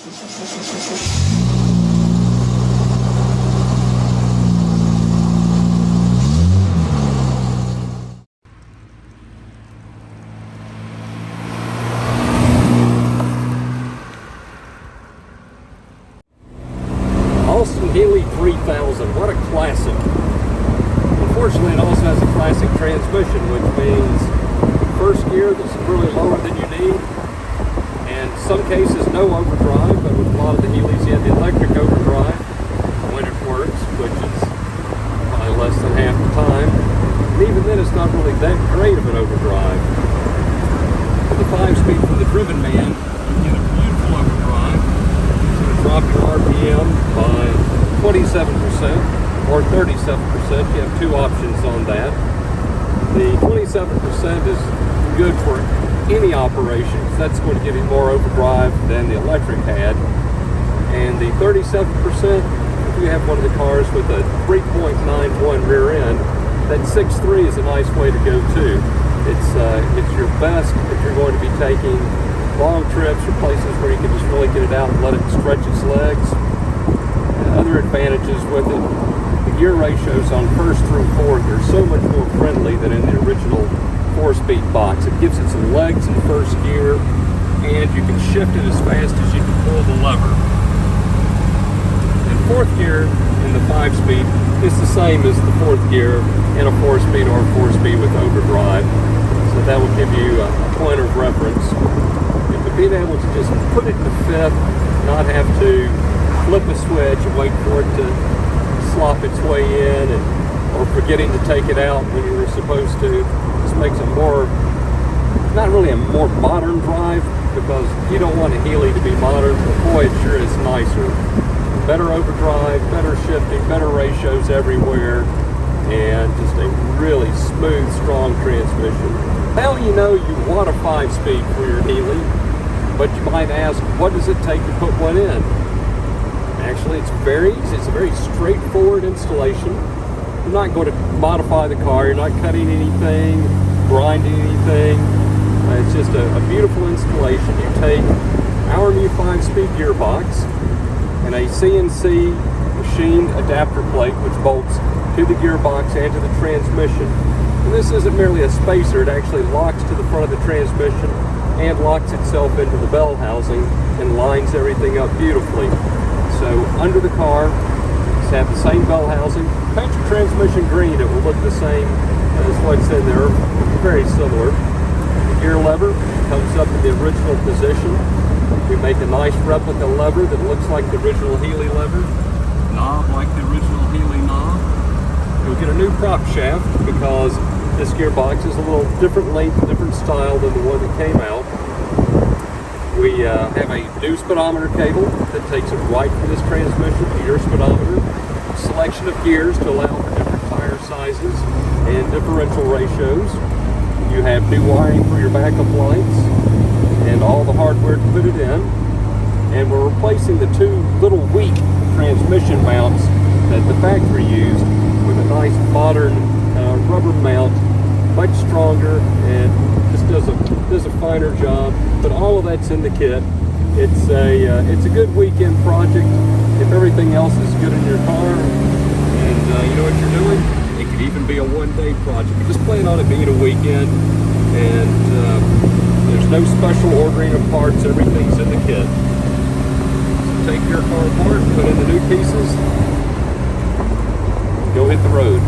Austin Healey 3000, what a classic. Unfortunately, it also has a classic transmission, which means first gear that's really lower than you need, and in some cases no overdrive, but with a lot of the Healeys you have the electric overdrive when it works, which is probably less than half the time. And even then it's not really that great of an overdrive. For the 5-speed from the Driven Man, you get a beautiful overdrive. It's going to drop your RPM by 27% or 37%. You have two options on that. The 27% is good for any operation, because that's going to give you more overdrive than the electric had. And the 37%, if you have one of the cars with a 3.91 rear end, that 6.3 is a nice way to go too. It's your best if you're going to be taking long trips or places where you can just really get it out and let it stretch its legs. Other advantages with it, the gear ratios on first through fourth are so much more friendly than in the original 4-speed box. It gives it some legs in first gear, and you can shift it as fast as you can pull the lever. In fourth gear in the 5-speed, it's the same as the fourth gear in a 4-speed or 4-speed with overdrive. So that will give you a point of reference. But being able to just put it to fifth, not have to flip a switch and wait for it to slop its way in, or forgetting to take it out when you were supposed to. This makes it more, not really a more modern drive, because you don't want a Healey to be modern, but boy, it sure is nicer. Better overdrive, better shifting, better ratios everywhere, and just a really smooth, strong transmission. Now you know you want a 5-speed for your Healey, but you might ask, what does it take to put one in? Actually, it's very easy. It's a very straightforward installation. You're not going to modify the car. You're not cutting anything, grinding anything. It's just a beautiful installation. You take our new 5-speed gearbox and a CNC machined adapter plate, which bolts to the gearbox and to the transmission. And this isn't merely a spacer. It actually locks to the front of the transmission and locks itself into the bell housing and lines everything up beautifully. So under the car, just have the same bell housing. Paint your transmission green, it will look the same as what's in there, very similar. The gear lever comes up in the original position. We make a nice replica lever that looks like the original Healey lever. Knob like the original Healey knob. You'll get a new prop shaft because this gearbox is a little different length, different style than the one that came out. We have a new speedometer cable that takes it right from this transmission to your speedometer. Selection of gears to allow for different tire sizes and differential ratios. You have new wiring for your backup lights and all the hardware to put it in. And we're replacing the two little weak transmission mounts that the factory used with a nice modern rubber mount, much stronger, and just does a finer job. But all of that's in the kit. It's a good weekend project if everything else is good in your car, and you know what you're doing. It could even be a one-day project. Just plan on it being a weekend, and there's no special ordering of parts. Everything's in the kit. So take your car apart, put in the new pieces, go hit the road.